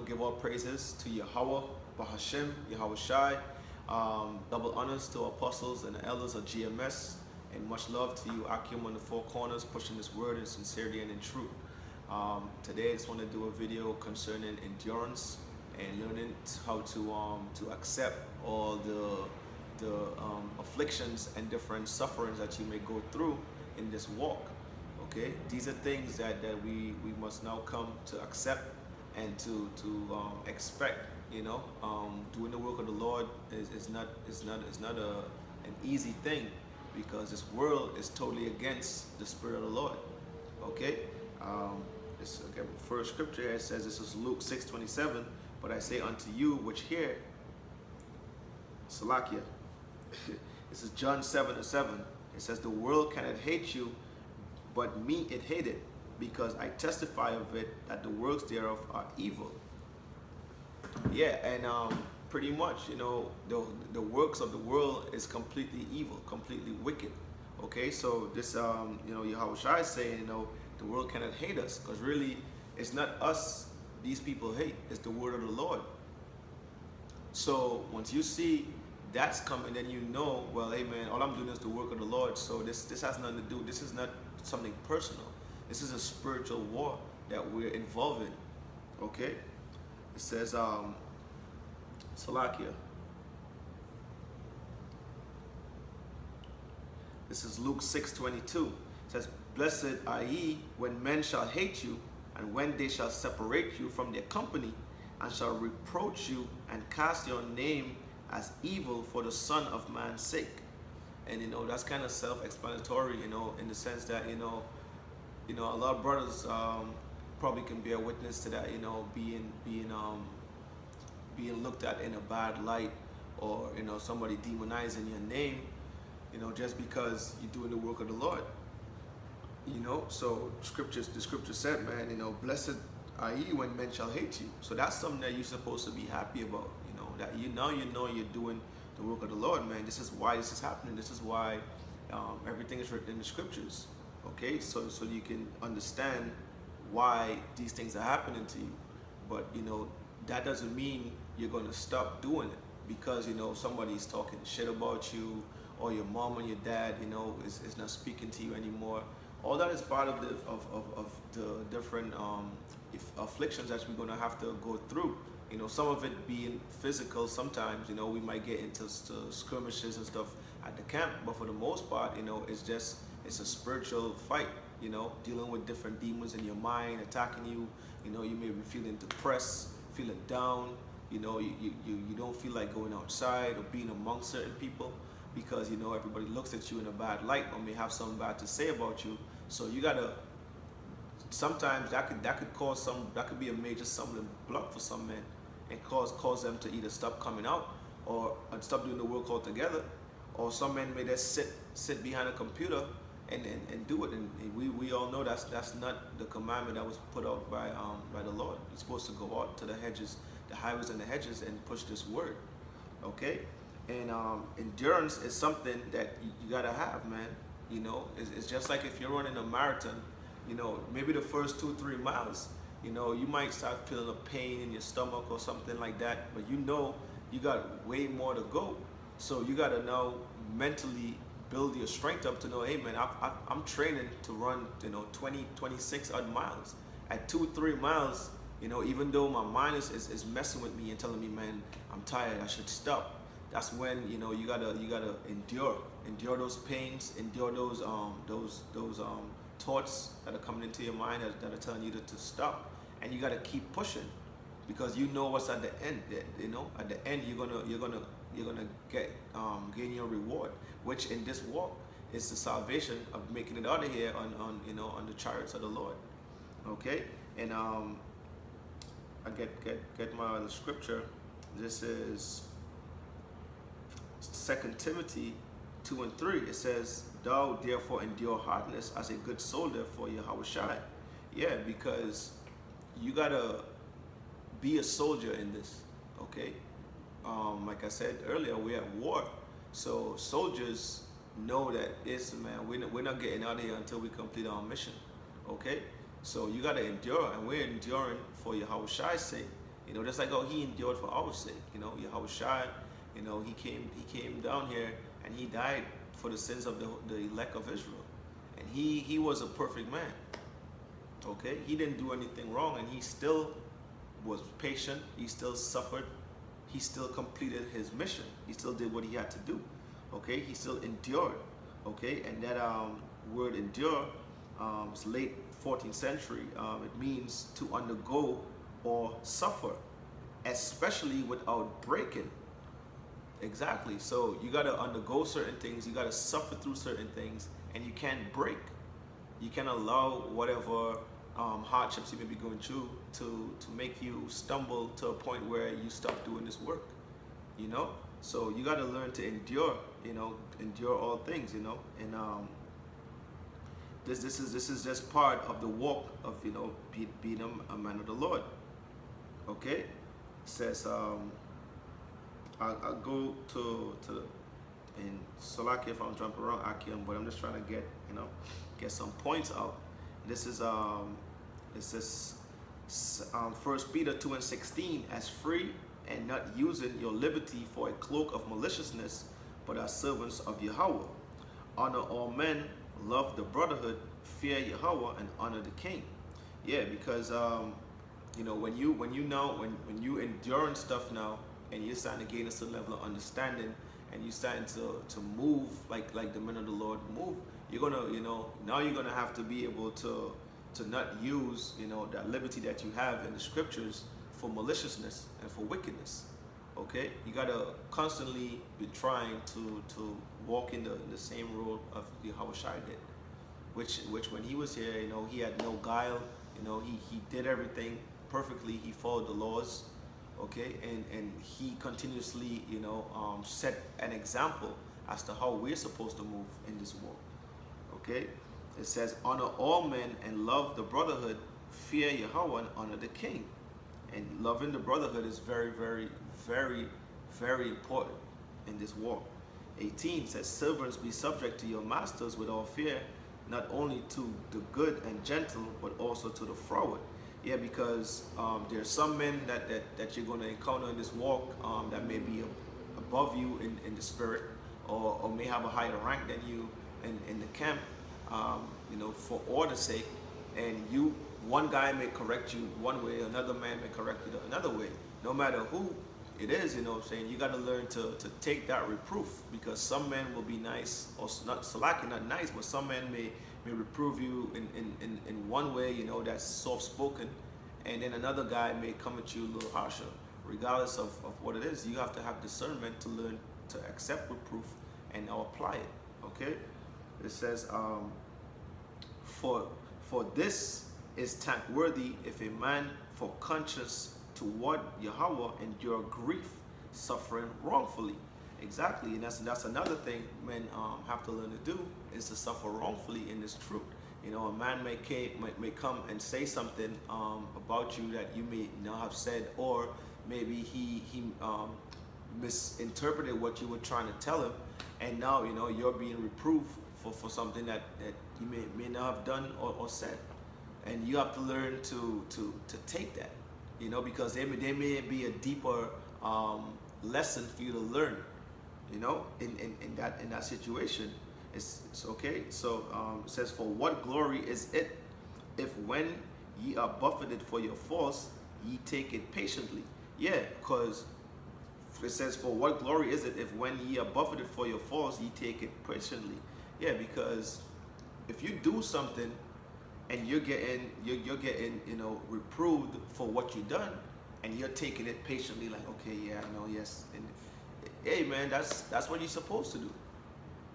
give all praises to Yahweh, Bahashem, Yahweh Shai. Double honors to apostles and the elders of GMS, and much love to you, Akim, on the four corners, pushing this word in sincerity and in truth. Today, I just want to do a video concerning endurance and learning how to accept all the afflictions and different sufferings that you may go through in this walk. Okay, these are things that we must now come to accept and to expect. You know, doing the work of the Lord is not an easy thing, because this world is totally against the Spirit of the Lord. Okay, this again, first scripture here says, this is Luke 6:27. But I say unto you which hear, Salakia. This is John 7:7. It says, the world cannot hate you, but me it hated, because I testify of it that the works thereof are evil. Yeah, and pretty much, you know, the works of the world is completely evil, completely wicked. Okay, so this, you know, Yahweh Shai is saying, you know, the world cannot hate us, because really, it's not us these people hate, it's the word of the Lord. So once you see that's coming, then you know, well, hey man, all I'm doing is the work of the Lord. So this has nothing to do, this is not something personal. This is a spiritual war that we're involved in. Okay? It says, Salakia. This is Luke 6:22. It says, blessed are ye when men shall hate you, and when they shall separate you from their company, and shall reproach you, and cast your name as evil for the Son of Man's sake. And you know, that's kind of self-explanatory, you know, in the sense that, you know, a lot of brothers probably can bear witness to that, you know, being looked at in a bad light, or, you know, somebody demonizing your name, you know, just because you're doing the work of the Lord. You know, so the scripture said, man, you know, blessed are ye when men shall hate you. So that's something that you're supposed to be happy about, you know, that you know you're doing the work of the Lord, man. This is why this is happening. This is why everything is written in the scriptures. Okay, so you can understand why these things are happening to you. But, you know, that doesn't mean you're going to stop doing it because, you know, somebody's talking shit about you, or your mom and your dad, you know, is not speaking to you anymore. All that is part of the different afflictions that we're going to have to go through. You know, some of it being physical. Sometimes, you know, we might get into skirmishes and stuff at the camp, but for the most part, you know, it's a spiritual fight. You know, dealing with different demons in your mind attacking you. You know, you may be feeling depressed, feeling down. You know, you don't feel like going outside or being among certain people, because, you know, everybody looks at you in a bad light or may have something bad to say about you. So you gotta, sometimes that could be a major stumbling block for some men, and cause them to either stop coming out or stop doing the work altogether. Or some men may just sit behind a computer and do it. And we all know that's not the commandment that was put out by the Lord. You're supposed to go out to the hedges, the highways and the hedges, and push this word. Okay? And endurance is something that you gotta have, man. You know, it's just like if you're running a marathon. You know, maybe the first 2-3 miles, you know, you might start feeling a pain in your stomach or something like that, but you know you got way more to go. So you gotta now mentally build your strength up to know, hey man, I'm training to run, you know, 26 odd miles. At 2-3 miles, you know, even though my mind is messing with me and telling me, man, I'm tired, I should stop. That's when, you know, you gotta endure those pains, endure those thoughts that are coming into your mind that are telling you to stop, and you gotta keep pushing, because you know what's at the end. You know, at the end you're gonna get gain your reward, which in this walk is the salvation of making it out of here on you know, on the chariots of the Lord. Okay, and I get my other scripture. This is 2 Timothy 2:3. It says, thou therefore endure hardness as a good soldier for Yahweh Shai. Yeah, because you gotta be a soldier in this. Okay, like I said earlier, we're at war. So soldiers know that man, we're not getting out of here until we complete our mission. Okay, so you gotta endure, and we're enduring for Yahweh Shai's sake. You know, just like how he endured for our sake. You know, Yahweh Shai, you know, he came down here and he died for the sins of the elect of Israel. And he was a perfect man. Okay? He didn't do anything wrong, and he still was patient. He still suffered. He still completed his mission. He still did what he had to do. Okay? He still endured. Okay? And that word endure, it's late 14th century. It means to undergo or suffer, especially without breaking. Exactly. So you got to undergo certain things. You got to suffer through certain things, and you can't break. You can't allow whatever hardships you may be going through to make you stumble to a point where you stop doing this work. You know. So you got to learn to endure. You know, endure all things. You know, and this is just part of the walk of, you know, being a man of the Lord. Okay, it says I'll go to in Salaki if I'm jumping around Akim, but I'm just trying to get some points out. This is it says 1 Peter 2:16, as free and not using your liberty for a cloak of maliciousness, but as servants of Yahweh. Honor all men, love the brotherhood, fear Yahweh, and honor the king. Yeah, because you know, when you enduring stuff now, and you're starting to gain a certain level of understanding, and you're starting to move like the men of the Lord move, you're gonna, you know, now you're gonna have to be able to not use, you know, that liberty that you have in the scriptures for maliciousness and for wickedness. Okay, you gotta constantly be trying to walk in the same road of Yahweh Shai did, which when he was here, you know, he had no guile. You know, he did everything perfectly. He followed the laws. Okay, and he continuously, you know, set an example as to how we're supposed to move in this world. Okay, it says, honor all men and love the brotherhood, fear Yahweh, and honor the king. And loving the brotherhood is very, very, very, very important in this walk. 18 says, servants, be subject to your masters with all fear, not only to the good and gentle, but also to the froward. Yeah, because there's some men that you're going to encounter in this walk that may be above you in the spirit, or may have a higher rank than you in the camp, you know, for order's sake. And one guy may correct you one way, another man may correct you another way. No matter who it is, you know what I'm saying, you got to learn to take that reproof, because some men will be nice, or not salaki, not nice, but some men may reprove you in one way, you know, that's soft-spoken, and then another guy may come at you a little harsher. Regardless of what it is, you have to have discernment to learn to accept reproof and now apply it. Okay, it says for this is thankworthy if a man for conscience toward Yahweh endure grief, suffering wrongfully. Exactly, and that's another thing men have to learn to do, is to suffer wrongfully in this truth. You know, a man may come and say something about you that you may not have said, or maybe he misinterpreted what you were trying to tell him, and now, you know, you're being reproved for something that you may not have done or said, and you have to learn to take that, you know, because there may be a deeper lesson for you to learn, you know, in that situation. It's okay. So it says, for what glory is it if when ye are buffeted for your faults, ye take it patiently? Yeah, because it says, for what glory is it if when ye are buffeted for your faults, ye take it patiently? Yeah, because if you do something and you're getting you know, reproved for what you done, and you're taking it patiently, like, okay, yeah, I know, yes, and hey man, that's what you're supposed to do.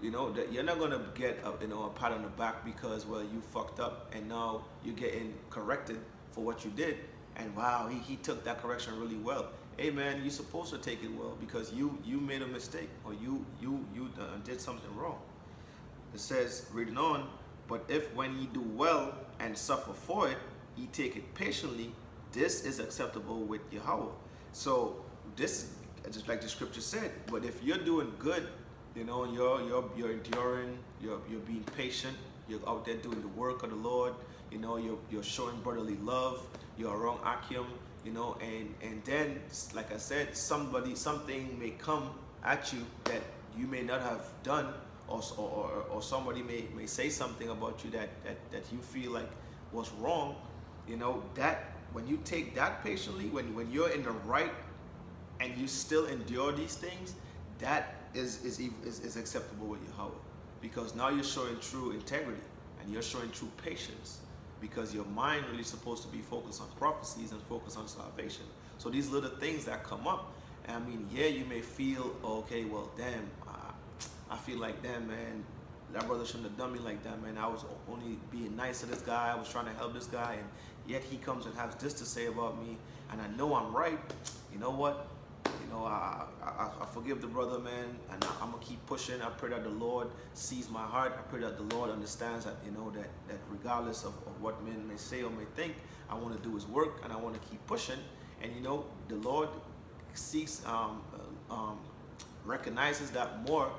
You know, that you're not gonna get a pat on the back because, well, you fucked up and now you're getting corrected for what you did, and wow, he took that correction really well. Hey man, you're supposed to take it well because you made a mistake, or you did something wrong. It says, reading on, but if when ye do well and suffer for it, ye take it patiently, this is acceptable with Yahweh. So this, just like the scripture said, but if you're doing good, you know, you're enduring, you're being patient, you're out there doing the work of the Lord, you know, you're showing brotherly love, you're around Akim, you know, and then, like I said, something may come at you that you may not have done, or somebody may say something about you that you feel like was wrong, you know, that when you take that patiently, when you're in the right and you still endure these things, that is acceptable with Yahweh, because now you're showing true integrity and you're showing true patience, because your mind really supposed to be focused on prophecies and focused on salvation. So these little things that come up, and I mean, yeah, you may feel, okay, well, damn, I feel like, damn, man, that brother shouldn't have done me like that, man. I was only being nice to this guy. I was trying to help this guy, and yet he comes and has this to say about me, and I know I'm right. You know what? You know, I forgive the brother, man, and I'm gonna keep pushing. I pray that the Lord sees my heart. I pray that the Lord understands that, you know, that regardless of what men may say or may think, I want to do His work, and I want to keep pushing. And you know, the Lord sees, recognizes that more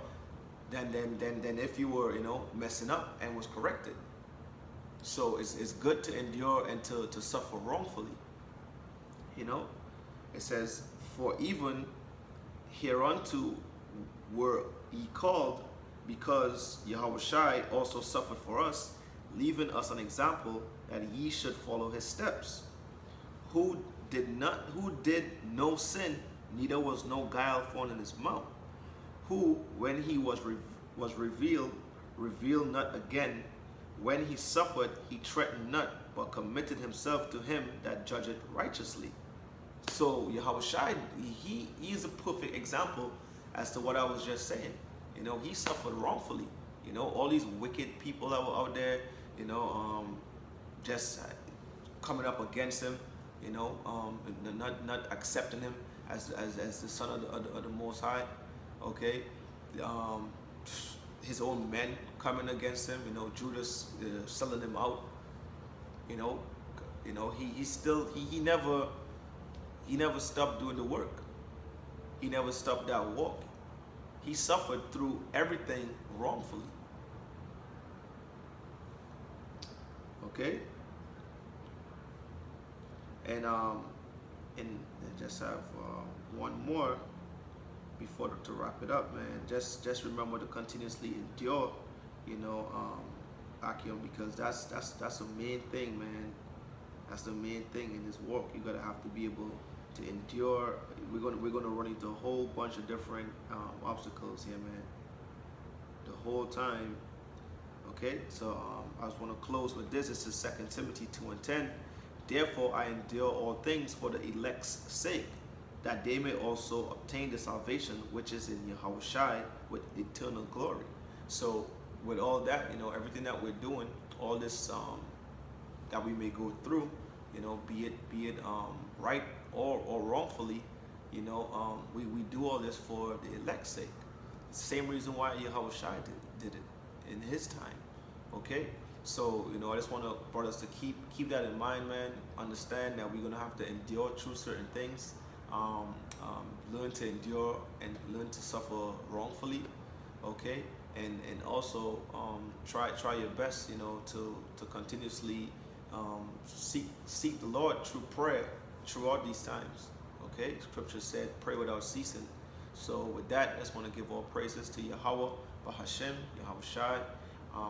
than if you were, you know, messing up and was corrected. So it's good to endure and to suffer wrongfully. You know, it says, for even hereunto were ye called, because Yahushua also suffered for us, leaving us an example that ye should follow his steps, who did no sin, neither was no guile found in his mouth, who, when he was revealed not again. When he suffered, he threatened not, but committed himself to him that judgeth righteously. So Yahushua, he is a perfect example as to what I was just saying. You know, he suffered wrongfully. You know, all these wicked people that were out there, you know, just coming up against him, you know, not accepting him as the son of the Most High. Okay, his own men coming against him. You know, Judas selling him out. You know, he never stopped doing the work. He never stopped that walk. He suffered through everything wrongfully. Okay, and I just have one more before to wrap it up, man. Just remember to continuously endure, you know, Akim, because that's the main thing, man. That's the main thing in this walk. You gotta have to be able to endure. We're gonna run into a whole bunch of different obstacles here, man, the whole time. Okay, so I just want to close with this. This is 2 Timothy 2:10. Therefore I endure all things for the elect's sake, that they may also obtain the salvation which is in Yahushua with eternal glory. So with all that, you know, everything that we're doing, all this that we may go through, you know, be it right or wrongfully, you know, we do all this for the elect's sake. Same reason why Yahushua did it in his time. Okay, so, you know, I just want brothers to keep that in mind, man. Understand that we're gonna have to endure through certain things. Learn to endure and learn to suffer wrongfully. Okay, and also try your best, you know, to continuously seek the Lord through prayer throughout these times. Okay, Scripture said, pray without ceasing. So with that, I just want to give all praises to Yahweh, Bahashem, Yahushua.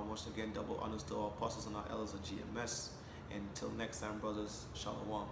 Once again, double honors to our apostles and our elders of GMS. And until next time, brothers, Shalom.